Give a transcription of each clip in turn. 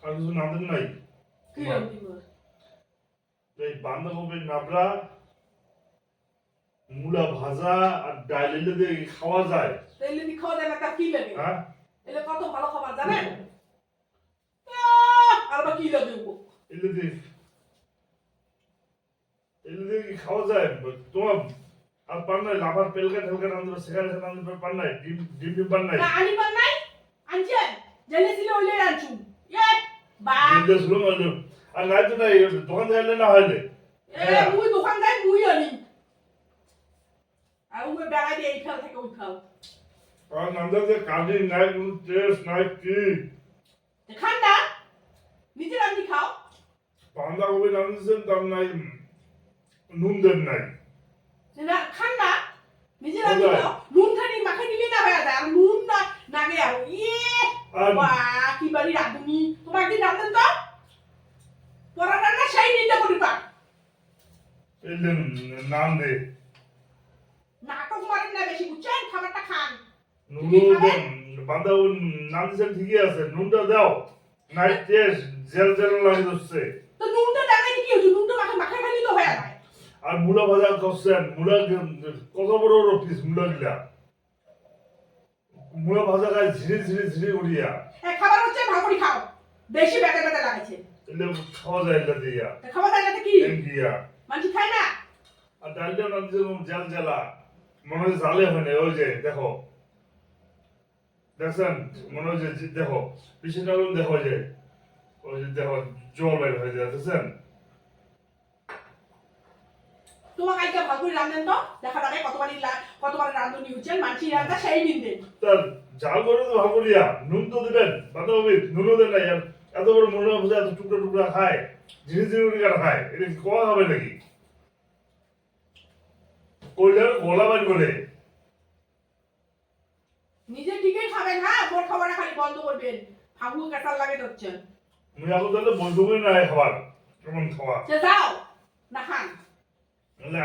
আর কিছু নামতেন নাই কি নাম দিব? এই বাঁধাকপির নাবড়া মূলা ভাজা আর ডাল এলে দিয়ে খাওয়া যায় তাইলে দি খাওয়া যায় না তা কি লাগে? হ্যাঁ এলে কত ভালো খাবার জানেন? আর বা কি লাগে গো? এলে দিয়ে কি খাওয়া যায় তোমার আর পান নাই লাফার পেলকা ঠেলকা রান্ধবে সেখানে রান্ধবে পান নাই ডিম ডিম ডিম পান নাই না আনি পান নাই? আনছেন? জেনে ছিল ওইলে আনছু। এ বা দিতে শুরু করলো আর নাই তো নাই দোকান যাইলে না হইলে এ মুই দোকান যাই মুই আনি। আর ওই বেড়া দিয়ে এই খাল থেকে ওই খাল। আর নামদার যে কাজে নাই কোনো টেস্ট নাই কি খান না? নিজে রান্নি খাও। বাঁধাকপি রাঁধছেন তার নাই নুন দেন নাই না খান না? নিজে রান্নি খাও। নুন খানি মাখে দিলে না হয়ে যায় আর নুন না নাগে আর ইয়ে বা কি বাড়ি রাঁধুনি তোমার একদিন রাঁধেন তো পরা রান্না সেই নিন্দা করিবা এলে নাম দে নাটক মারেন না বেশি বুঝছেন খাবারটা খান নুন বাঁধাকপি নাম দিয়েছেন ঠিকই আছে নুনটা দাও নাই টেস্ট জেল জেল লাগে হচ্ছে তো নুনটা দাঁড়াই কি হচ্ছে নুনটা মাখে মাখে খালি তো হয়ে যায় আর মূলা ভাজা করছেন মূলা কত বড় বড় পিস মূলা গিলা মূলা ভাজা খায় ঝিরে ঝিরে ঝিরে উড়িয়া খাবার হচ্ছে ভাগরি খাও বেশি বেটে বেটে লাগাইছে এলে খাওয়া যায় এটা দিয়া খাবার দাঁড়াতে কি দিয়া মানুষ খায় না আর ডালটা না দিয়েছে জেল জেলা মনে হয় জালে হয় না ওই যে দেখো দেখছেন মনে হয় যে দেখো পিছনে দেখো যে ওই যে দেখো জল বের হয়ে যায় দেখছেন তোমার আজকে ভাগরি রাঁধেন তো দেখা যাবে কতবার রাঁধুনি হচ্ছেন মানসি রাঁধা সেই দিন দেন তার জাল করে তো ভালো করিয়া নুন তো দিবেন বাঁধাকপি নুনও দেন নাই আর এত বড় মনে ভাজা এত টুকরা টুকরা খায় ঝিরি ঝিরি উড়িয়া খায় এটা কি খাওয়া হবে নাকি কইলার গলা বাড়ি করে নিজে ঠিকই খাবেন হ্যাঁ মোট খাবারটা খালি বন্ধ করবেন ফাগু কাটার লাগে হচ্ছেন মুই এখন তাহলে বন্ধু করে নাই খাবার কেমন খাওয়া সে যাও না খান এলে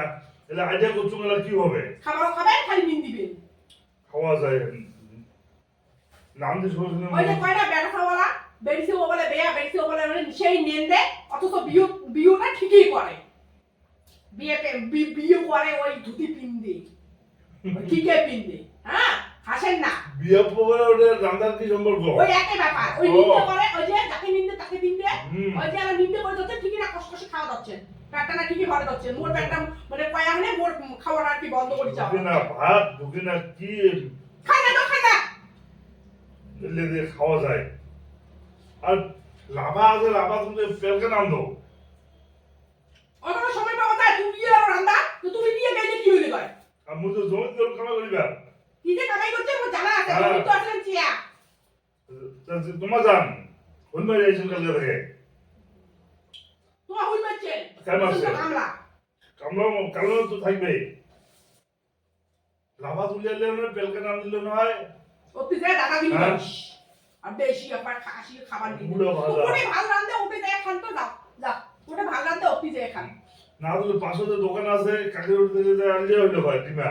এলে আইডিয়া করছো গেলে কি হবে খাবারও খাবেন খালি নিন দিবেন খাওয়া যায় নাম দিয়ে শুনে ওই যে কয়টা ব্যবসাওয়ালা বেরিসি ও বলে বেয়া বেরিসি ও বলে সেই নেন দে অথচ বিয়েটা ঠিকই করে বিয়ে করে ওই ধুতি পিন্দে ঠিকই পিন্দে হ্যাঁ হাসেন না বিয়ে পরে ওটা রান্দার কি সম্পর্ক ওই একই ব্যাপার ওই নিন্দে করে ওই যে যাকে নিন্দে তাকে দিন্দে ওই যে আমার নিন্দে করে যাচ্ছে ঠিকই না কষ্ট খাওয়া যাচ্ছে পেটটা না ঠিকই ভরে যাচ্ছে মোর পেটটা মানে কয়া হলে মোর খাওয়াটা আর কি বন্ধ করে যাও না ভাত ঢুকে না কি খাই না তো খাই না এলে দিয়ে খাওয়া যায় আর লাভা আছে লাভা তুমি পেলকে নাম দাও অতটা সময় পাওয়া যায় তুমি দিয়ে আর রান্দা তো তুমি দিয়ে গেলে কি হইলে কয় আর মুই তো জমি তোর কামা করিবা কি যে কামাই করছে আমার জানা আছে তুমি তো আসলেন চিয়া তোমার জান কোন মারি আইছেন কালকে থেকে তোমার হই মারছে কেন আছে কামলা কামলা তো থাকবে লাভা তুলিয়া দিলে না পেলকে নাম দিলে না হয় ওতে যায় দাদা দিবি আর বেশি আবার খাসি খাবার দিবি ওটা ভালো রান্দে ওটা যায় খান তো যাও যাও ওটা ভালো রান্দে ওতে যায় খান না হলে পাশে যে দোকান আছে কাকে উঠতে যেতে আনলে হইলো হয় টিমা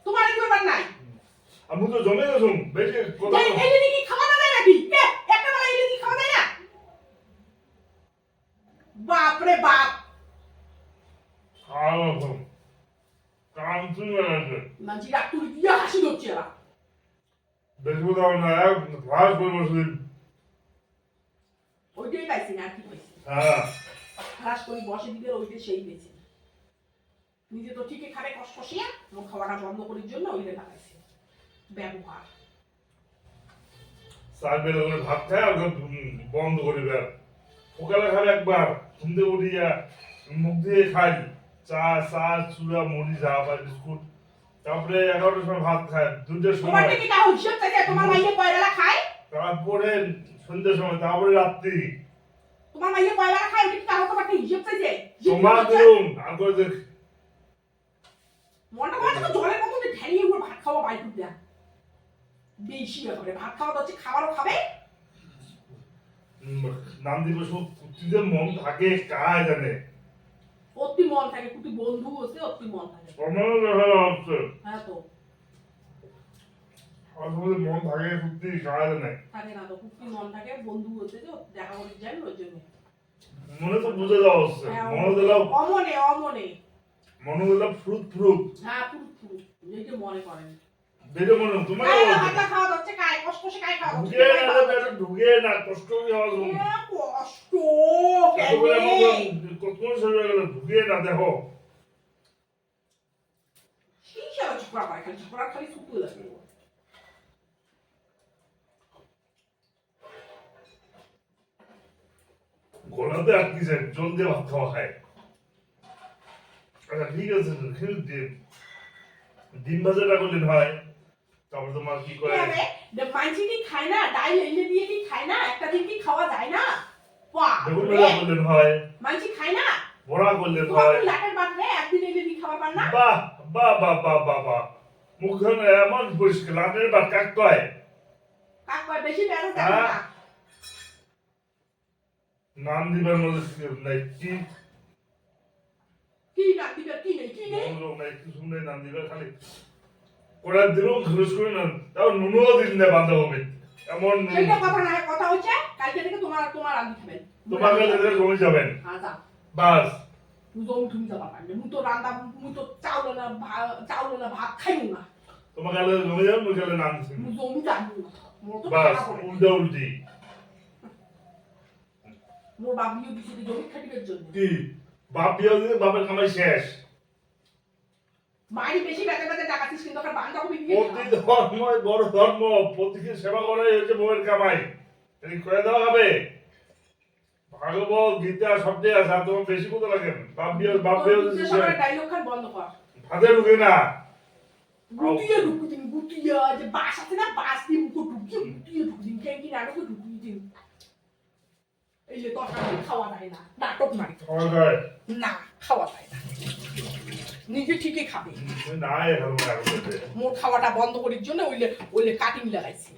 তোমার কি ব্যাপার নাই আমি তো জমে গেছুম বেশি কথা এই যে কি খাওয়া না নাকি একটা বেলা এই যে খাওয়া যায় না বাপ রে বাপ কাম শুনে আছে মাঝি রাত তুই দিয়া হাসি হচ্ছে এরা বেশি কথা না এক ভাস করে বসে ওইটাই পাইছি না কি পাইছি হ্যাঁ খাস করে বসে দিবে ওইটা সেই বেছে নিজে তো ঠিকই খাবে কষকষিয়া মোর খাওয়াটা বন্ধ করার জন্য ওইটা লাগাইছে ব্যবহার সার বেলা করে ভাত খায় আর বন্ধ করিবে সকালে খাবে একবার ঘুম থেকে উঠিয়া মুখ দিয়ে খাই চা চা চুড়া মুড়ি চা বা বিস্কুট তারপরে 11টার সময় ভাত খায় 2টার তোমার সময় কি তা হিসাব থাকে তোমার মাইয়ে কয় বেলা খায় তারপরে সন্ধ্যার সময় তারপরে রাত্রি তোমার মাইয়ে কয় বেলা খায় ওটা কি তাও তোমার হিসাব থাকে তোমার দিন আগে দেখ মনটা মনে তো জলের মতো ঢেলিয়ে উপর ভাত খাওয়া বাই করতে বেশি করে ভাত খাওয়া হচ্ছে খাবারও খাবে নাম দিবস কুটিতে মন থাকে কায় জানে অতি মন থাকে কুটি বন্ধু আছে অতি মন থাকে আমার দেখা যাচ্ছে হ্যাঁ তো আসলে মন থাকে সত্যি সারা নাই থাকে না তো কুকুর মন থাকে বন্ধু হতে তো দেখা করতে যায় ওই জন্য মনে তো বুঝে যাওয়া হচ্ছে মনে দিলাম অমনে অমনে মনে দিলাম ফ্রুট ফ্রুট হ্যাঁ পুরো পুরো যেটা মনে করেন দেখে মনে তোমার ভাতটা খাওয়া যাচ্ছে খায় কষ্ট করে খায় খাওয়া ঢুকে না পেটে ঢুকে না কষ্ট কি হওয়া জন্য কষ্ট তারপরে কেন কত শরীরে গেল ঢুকে না দেখো সেই সব ঝগড়া পায় খালি ঝগড়া খালি শুকু লাগে গলাতে আটকে যায় জল দিয়ে ভাত খাওয়া খায় আচ্ছা ঠিক আছে খেলে ডিম ডিম ভাজাটা করলেন হয় তারপর তোমার কি করে মাইজি কি খায় না ডাইল এনে দিয়ে কি খায় না একটা দিন কি খাওয়া যায় না বাহ বেগুন ভাজা করলেন হয় মাইজি খায় না বড়া করলেন হয় তোমার লাটের বাটরে একদিন এনে দিয়ে খাওয়া পার না বাহ বাহ বাহ বাহ বাহ বাহ মুখখানে এমন পরিষ্কার লাটের বা কাক কয় কাক কয় বেশি বেরো দেয় না নাম দিবার মধ্যে নাই কি কি না দিবে কি নেই কি নেই লোক নাই কি শুনলে নাম দিবার খালি ওরা দিলেও খরচ করে না তাও নুনও দিন না বান্ধা হবে এমন সেটা কথা না কথা হচ্ছে কালকে থেকে তোমার তোমার রান্না খাবেন তোমার কাছে জমে যাবেন হ্যাঁ যা বাস জমি তুমি যাবা পারবে মু তো রান্না মু তো চাউল না ভাত খাইমু না তোমার কাছে জমে যাবেন মুই কাছে নাম দিছেন মু জমি জানি না মোর তো বাস খারাপ হয় উল্টা উল্টি মোর বাবিও দিছে জমি খাটিবার জন্য কি বাপ বিয়ে দিলে বাপের কামাই শেষ মারি বেশি বেতে বেতে টাকা দিস কিন্তু ওটা বান্ধা কবি দিয়ে প্রতি ধর্মই বড় ধর্ম প্রতিকে সেবা করাই হচ্ছে বউয়ের কামাই এই করে দেওয়া হবে ভাগবত গীতা সবটাই আছে আর তোমার বেশি কথা লাগে বাপ বিয়ে সবার ডায়লগ খান বন্ধ কর ভাতে ঢুকে না গুটিয়ে ঢুকুদিন গুটিয়া যে বাস আছে না বাস দিয়ে মুখ ঢুকিয়ে গুটিয়ে ঢুকুদিন কেন কি নাটকে ঢুকিয়ে দিন এই যে তরকারি খাওয়া যায় না নাটক মারি না খাওয়া যায় না নিজে ঠিকই খাবে না এখন মোর খাওয়াটা বন্ধ করার জন্য ওইলে ওইলে কাটিং লাগাইছি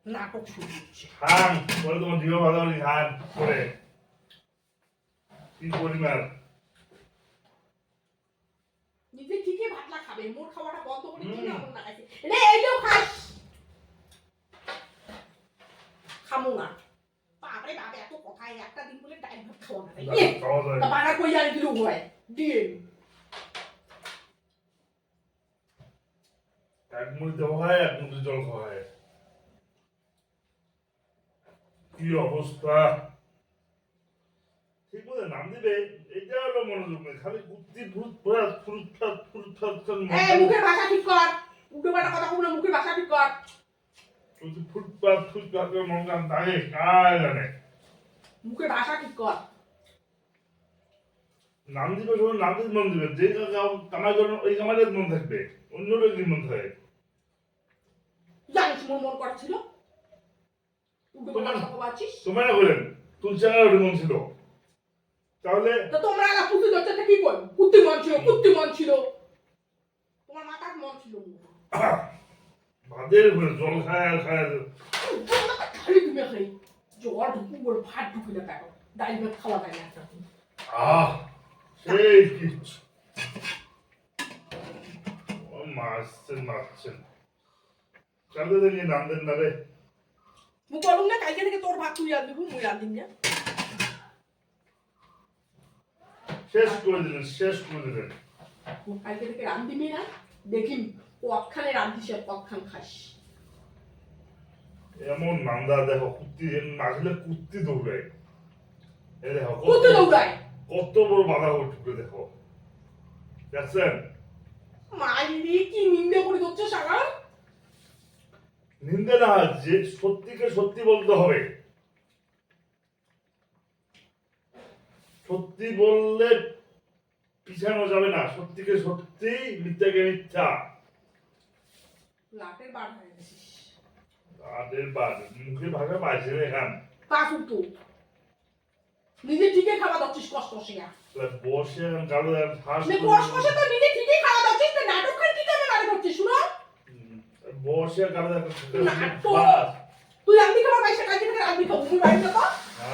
নাটক শুরু হচ্ছে খান পরে তোমার জিও ভালো করে খান করে কি পরিমাণ নিজে ঠিকই ভাতলা খাবে মোর খাওয়াটা বন্ধ করার জন্য এমন লাগাইছে রে এইটাও খাস খামু না বাপরে বাবা এত কথাই একটা দিন বলে ডাইল ভাত খাওয়া না খাওয়া যায় তা বানা কই জানি দিলু হয় ডিম এক মুড়ি দেওয়া হয় এক মুড়ি জল খাওয়া হয় কি অবস্থা ঠিক মতো নাম দিবে এটা হলো মনোযোগ নেই খালি কুত্তি ভূত পুরা ফুরুত এই মুখের ভাষা ঠিক কর উল্টো পাল্টা কথা কইনা মুখের ভাষা ঠিক কর ফুটপাত করে মন কান দাগে কায় জানে মুখের ভাষা ঠিক কর নাম দিবে সময় নাম দিতে মন দিবে যে কামাই করেন ওই কামাইয়ের মন থাকবে অন্যটা কি মন থাকে জানিস মোর মন করা ছিল উল্টো পাল্টা কথা বলছিস তোমরা বলেন তুলসী আগার মন ছিল তাহলে তো তোমরা আগা পুঁতি ধরতে কি কই কুত্তি মন ছিল তোমার মাথার মন ছিল ভাতের উপরে জল খায় আর খায় খালি তুমি খাই জ্বর ঢুকু বড় ভাত ঢুকে না দেখো ডাইল ভাত খাওয়া যায় না একটা আহ সেই কিচ্ছু ও মারছেন কালকে থেকে নাম দেন না রে মুখ বলুন না কালকে থেকে তোর ভাত তুই রাঁধবি মুই রাঁধিম না শেষ করে দিলেন কালকে থেকে রাঁধিবি না দেখিম কতখানে রাঁধিস আর কতখান খাস এমন নান্দা দেখো কুত্তি নাচলে কুত্তি দৌড়ায় এ দেখো কুত্তি দৌড়ায় কত বড় বাধা ঢুকে দেখো দেখছেন মাইরি কি নিন্দে করে দিচ্ছে সাগর নিন্দে না যে সত্যিকে সত্যি বলতে হবে সত্যি বললে পিছানো যাবে না সত্যিকে সত্যি মিথ্যাকে মিথ্যা লাটের বার হয়ে গেছিস তাদের বাদ মুখে ভাষা পাইছে রে খান কাকু তো নিজে ঠিকই খাওয়া দাচ্ছিস কষ্ট কষিয়া বসে এখন কালো হাঁস কষ্ট কষে তো নিজে ঠিকই খাওয়া দাচ্ছিস তো নাটক খান কি কেমন নাটক করছিস শুনো বসে কালো তুই রান্দি খাবার পাইছে কালকে থেকে রান্দি খাবো মুই বাড়ি যাবো